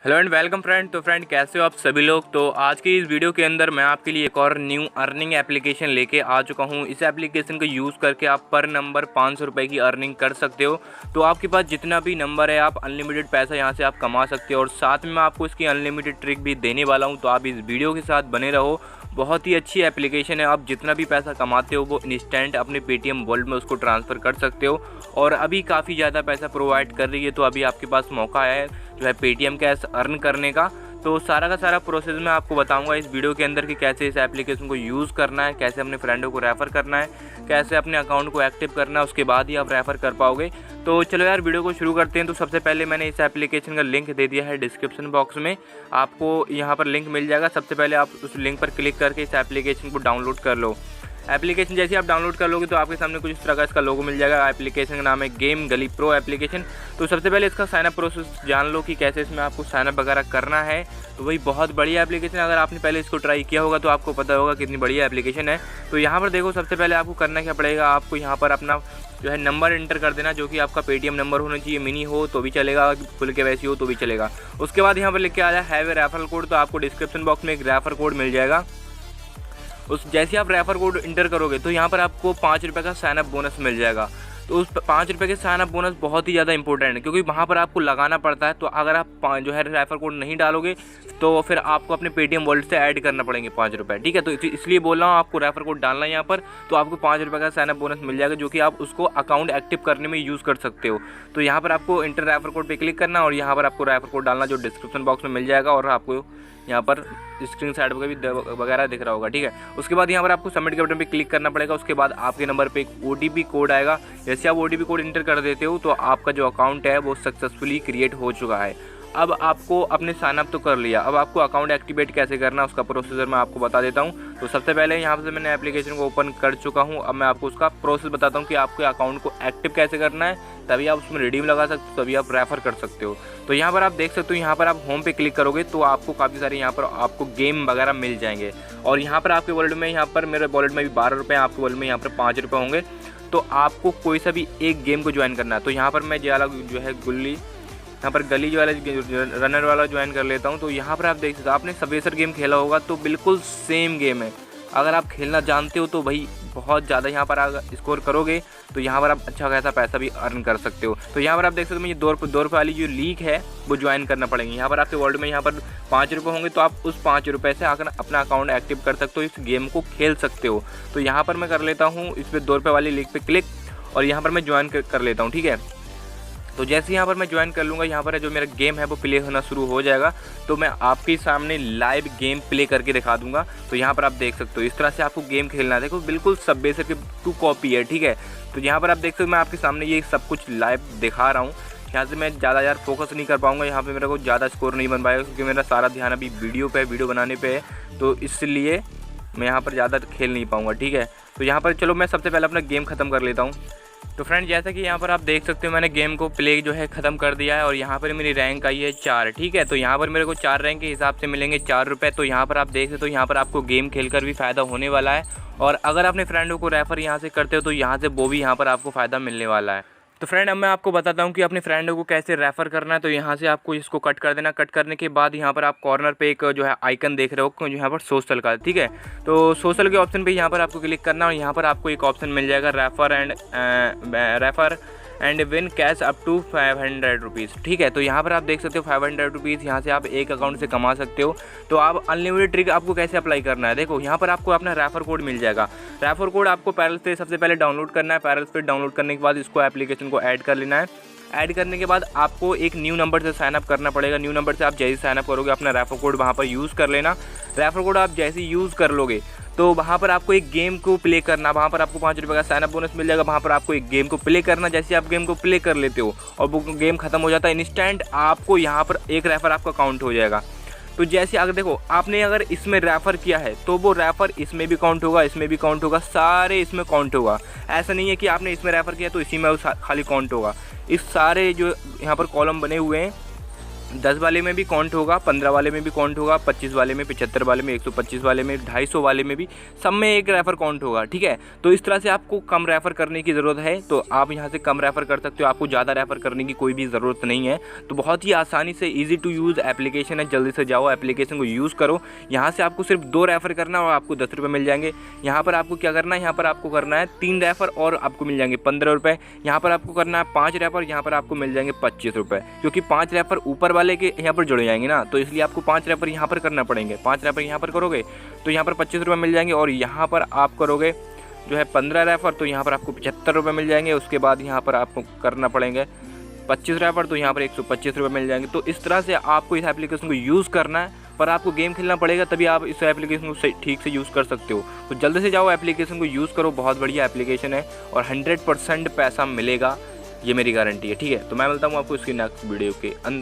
Hello and welcome friend. तो friend कैसे हो आप सभी लोग। तो आज की इस वीडियो के अंदर मैं आपके लिए एक और न्यू अर्निंग एप्लीकेशन लेके आ चुका हूँ। इस एप्लीकेशन को यूज़ करके आप पर नंबर 500 रुपये की अर्निंग कर सकते हो। तो आपके पास जितना भी नंबर है आप अनलिमिटेड पैसा यहाँ से आप कमा सकते हो और साथ में मैं आपको इसकी अनलिमिटेड ट्रिक भी देने वाला हूँ। तो आप इस वीडियो के साथ बने रहो। बहुत ही अच्छी एप्लीकेशन है। आप जितना भी पैसा कमाते हो वो इंस्टेंट अपने पेटीएम वॉलेट में उसको ट्रांसफ़र कर सकते हो और अभी काफ़ी ज़्यादा पैसा प्रोवाइड कर रही है। तो अभी आपके पास मौका है जो है पेटीएम कैश अर्न करने का। तो सारा का सारा प्रोसेस मैं आपको बताऊंगा इस वीडियो के अंदर कि कैसे इस एप्लीकेशन को यूज़ करना है, कैसे अपने फ्रेंडों को रेफ़र करना है, कैसे अपने अकाउंट को एक्टिव करना है, उसके बाद ही आप रेफ़र कर पाओगे। तो चलो यार वीडियो को शुरू करते हैं। तो सबसे पहले मैंने इस एप्लीकेशन का लिंक दे दिया है डिस्क्रिप्शन बॉक्स में, आपको यहाँ पर लिंक मिल जाएगा। सबसे पहले आप उस लिंक पर क्लिक करके इस एप्लीकेशन को डाउनलोड कर लो। एप्लीकेशन जैसे आप डाउनलोड कर लोगे तो आपके सामने कुछ इस तरह का इसका लोगो मिल जाएगा। एप्लीकेशन का नाम है गेमगली प्रो एप्लीकेशन। तो सबसे पहले इसका साइनअप प्रोसेस जान लो कि कैसे इसमें आपको साइनअप वगैरह करना है। तो वही बहुत बढ़िया एप्लीकेशन, अगर आपने पहले इसको ट्राई किया होगा तो आपको पता होगा कितनी बढ़िया एप्लीकेशन है। तो यहाँ पर देखो सबसे पहले आपको करना क्या पड़ेगा, आपको यहाँ पर अपना जो है नंबर एंटर कर देना, जो कि आपका पेटीएम नंबर होना चाहिए। मिनी हो तो भी चलेगा, फुल केवाईसी हो तो भी चलेगा। उसके बाद यहाँ पर लिख के आ जाए हैव ए रेफरल कोड। तो आपको डिस्क्रिप्शन बॉक्स में एक रेफर कोड मिल जाएगा। उस जैसे आप रेफर कोड इंटर करोगे तो यहाँ पर आपको 5 रुपये का साइनअप बोनस मिल जाएगा। तो उस 5 रुपये के साइनअप बोनस बहुत ही ज़्यादा इंपॉर्टेंट है क्योंकि वहाँ पर आपको लगाना पड़ता है। तो अगर आप जो है रेफर कोड नहीं डालोगे तो फिर आपको अपने पेटीएम वॉलेट से ऐड करना पड़ेंगे 5 रुपये। ठीक है, तो इसलिए बोल रहा हूँ आपको रेफर कोड डालना है यहाँ पर। तो आपको 5 रुपये का साइनअप बोनस मिल जाएगा जो कि आप उसको अकाउंट एक्टिव करने में यूज़ कर सकते हो। तो यहाँ पर आपको इंटर रेफर कोड पर क्लिक करना और यहाँ पर आपको रेफर कोड डालना जो डिस्क्रिप्शन बॉक्स में मिल जाएगा और आपको यहाँ पर स्क्रीन साइड पर भी वगैरह दिख रहा होगा। ठीक है, उसके बाद यहाँ पर आपको सबमिट के बटन पे क्लिक करना पड़ेगा। उसके बाद आपके नंबर पे एक OTP कोड आएगा। जैसे आप OTP कोड इंटर कर देते हो तो आपका जो अकाउंट है वो सक्सेसफुली क्रिएट हो चुका है। अब आपको अपने साइनअप तो कर लिया, अब आपको अकाउंट एक्टिवेट कैसे करना उसका प्रोसीजर मैं आपको बता देता हूँ। तो सबसे पहले यहाँ से मैंने एप्लीकेशन को ओपन कर चुका हूँ। अब मैं आपको उसका प्रोसेस बताता हूँ कि आपके अकाउंट को एक्टिव कैसे करना है, तभी आप उसमें रिडीम लगा सकते हो, तभी आप रेफर कर सकते हो। तो यहाँ पर आप देख सकते हो, यहाँ पर आप होम पे क्लिक करोगे तो आपको काफ़ी सारे यहाँ पर आपको गेम वगैरह मिल जाएंगे। और यहाँ पर आपके वॉलेट में, यहाँ पर मेरे वॉलेट में भी 12 रुपये, आपके वॉलेट में यहाँ पर 5 रुपये होंगे। तो आपको कोई सा भी एक गेम को ज्वाइन करना है। तो यहाँ पर मैं जो है गुल्ली, यहाँ पर गली जो वाला रनर वाला ज्वाइन कर लेता हूँ। तो यहाँ पर आप देख सकते हो, आपने सबवेसर गेम खेला होगा तो बिल्कुल सेम गेम है। अगर आप खेलना जानते हो तो भाई बहुत ज़्यादा यहाँ पर अगर स्कोर करोगे तो यहाँ पर आप अच्छा खासा पैसा भी अर्न कर सकते हो। तो यहाँ पर आप देख सकते हो मुझे 2 रुपये वाली जो लीग है वो ज्वाइन करना पड़ेगी। यहाँ पर आपके वॉलेट में यहाँ पर 5 रुपये होंगे तो आप उस 5 रुपये से आकर अपना अकाउंट एक्टिव कर सकते हो, इस गेम को खेल सकते हो। तो यहाँ पर मैं कर लेता हूँ इस पर 2 रुपये वाली लीग पे क्लिक और यहाँ पर मैं ज्वाइन कर लेता हूँ। ठीक है, तो जैसे यहाँ पर मैं ज्वाइन कर लूँगा, यहाँ पर जो मेरा गेम है वो प्ले होना शुरू हो जाएगा। तो मैं आपके सामने लाइव गेम प्ले करके दिखा दूंगा। तो यहाँ पर आप देख सकते हो इस तरह से आपको गेम खेलना है। देखो बिल्कुल सबवेसर के 2 कॉपी है। ठीक है, तो यहाँ पर आप देख सकते हो मैं आपके सामने ये सब कुछ लाइव दिखा रहा हूँ। यहाँ से मैं ज़्यादा यार फोकस नहीं कर पाऊँगा, यहाँ पर मेरे को ज़्यादा स्कोर नहीं बन पाएगा क्योंकि मेरा सारा ध्यान अभी वीडियो पे, वीडियो बनाने पे है। तो इसलिए मैं यहाँ पर ज़्यादा खेल नहीं पाऊँगा। ठीक है, तो यहाँ पर चलो मैं सबसे पहले अपना गेम ख़त्म कर लेता हूँ। तो फ्रेंड जैसा कि यहाँ पर आप देख सकते हो मैंने गेम को प्ले जो है ख़त्म कर दिया है और यहाँ पर मेरी रैंक आई है 4। ठीक है, तो यहाँ पर मेरे को 4 रैंक के हिसाब से मिलेंगे 4 रुपये। तो यहाँ पर आप देख सकते हो यहाँ पर आपको गेम खेलकर भी फ़ायदा होने वाला है और अगर अपने फ्रेंडों को रेफ़र यहाँ से करते हो तो यहाँ से वो भी यहाँ पर आपको फ़ायदा मिलने वाला है। तो फ्रेंड अब मैं आपको बताता हूँ कि अपने फ्रेंडों को कैसे रेफ़र करना है। तो यहाँ से आपको इसको कट कर देना। कट करने के बाद यहाँ पर आप कॉर्नर पे एक जो है आइकन देख रहे हो जो यहाँ पर सोशल का। ठीक है, तो सोशल के ऑप्शन पे यहाँ पर आपको क्लिक करना और यहाँ पर आपको एक ऑप्शन मिल जाएगा refer and win cash up to 500 rupees. ठीक है, तो यहाँ पर आप देख सकते हो 500 रुपीज़ यहाँ से आप एक अकाउंट से कमा सकते हो। तो आप अनलिमिटेड ट्रिक आपको कैसे अप्लाई करना है, देखो यहाँ पर आपको अपना रेफर कोड मिल जाएगा। रेफर कोड आपको पैरल से सबसे पहले डाउनलोड करना है। पैरल पे डाउनलोड करने के बाद इसको एप्लीकेशन को ऐड कर लेना है। ऐड करने के बाद आपको एक न्यू नंबर से साइनअप करना पड़ेगा। न्यू नंबर से आप जैसे साइनअप करोगे अपना रेफर कोड वहाँ पर यूज़ कर लेना। रेफर कोड आप जैसे यूज़ कर लोगे तो वहाँ पर आपको एक गेम को प्ले करना। वहाँ पर आपको 5 रुपये का साइनअप बोनस मिल जाएगा। वहाँ पर आपको एक गेम को प्ले करना। जैसे आप गेम को प्ले कर लेते हो और वो गेम खत्म हो जाता है, इंस्टेंट आपको यहाँ पर एक रेफर आपका काउंट हो जाएगा। तो जैसे अगर देखो आपने अगर इसमें रेफ़र किया है तो वो रेफ़र इसमें भी काउंट होगा, इसमें भी काउंट होगा, सारे इसमें काउंट होगा। ऐसा नहीं है कि आपने इसमें रेफ़र किया तो इसी में खाली काउंट होगा। इस सारे जो यहाँ पर कॉलम बने हुए हैं 10 वाले में भी काउंट होगा, 15 वाले में भी काउंट होगा, 25 वाले में, 75 वाले में, 125 वाले में, 250 वाले में भी, सब में एक रेफ़र काउंट होगा। ठीक है, तो इस तरह से आपको कम रेफ़र करने की ज़रूरत है, तो आप यहाँ से कम रेफ़र कर सकते हो, आपको ज़्यादा रेफ़र करने की कोई भी ज़रूरत नहीं है। तो बहुत ही आसानी से ईजी टू यूज़ एप्लीकेशन है, जल्दी से जाओ एप्लीकेशन को यूज़ करो। यहाँ से आपको सिर्फ 2 रेफ़र करना और आपको 10 रुपये मिल जाएंगे। यहाँ पर आपको क्या करना है, यहाँ पर आपको करना है 3 रेफ़र और आपको मिल जाएंगे 15 रुपये। यहाँ पर आपको करना है 5 रेफ़र, यहाँ पर आपको मिल जाएंगे 25 रुपये, क्योंकि 5 रेफ़र ऊपर वाले के यहाँ पर जुड़ जाएंगे ना, तो इसलिए आपको 5 रेफ़र यहाँ पर करना पड़ेंगे। 5 रेफ़र यहाँ पर करोगे तो यहाँ पर 25 रुपये मिल जाएंगे, और यहाँ पर आप करोगे जो है 15 रेफ़र, तो यहाँ पर आपको 75 रुपये मिल जाएंगे। उसके बाद यहाँ पर आपको करना पड़ेंगे 25 रेफ़र, तो यहाँ पर 125 रुपये मिल जाएंगे। तो इस तरह से आपको इस एप्लीकेशन को यूज़ करना है, पर आपको गेम खेलना पड़ेगा, तभी आप इस एप्लीकेशन को ठीक से यूज़ कर सकते हो। तो जल्दी से जाओ एप्लीकेशन को यूज़ करो, बहुत बढ़िया एप्लीकेशन है और 100% पैसा मिलेगा, ये मेरी गारंटी है। ठीक है, तो मैं मिलता हूँ आपको इसकी नेक्स्ट वीडियो के अंदर।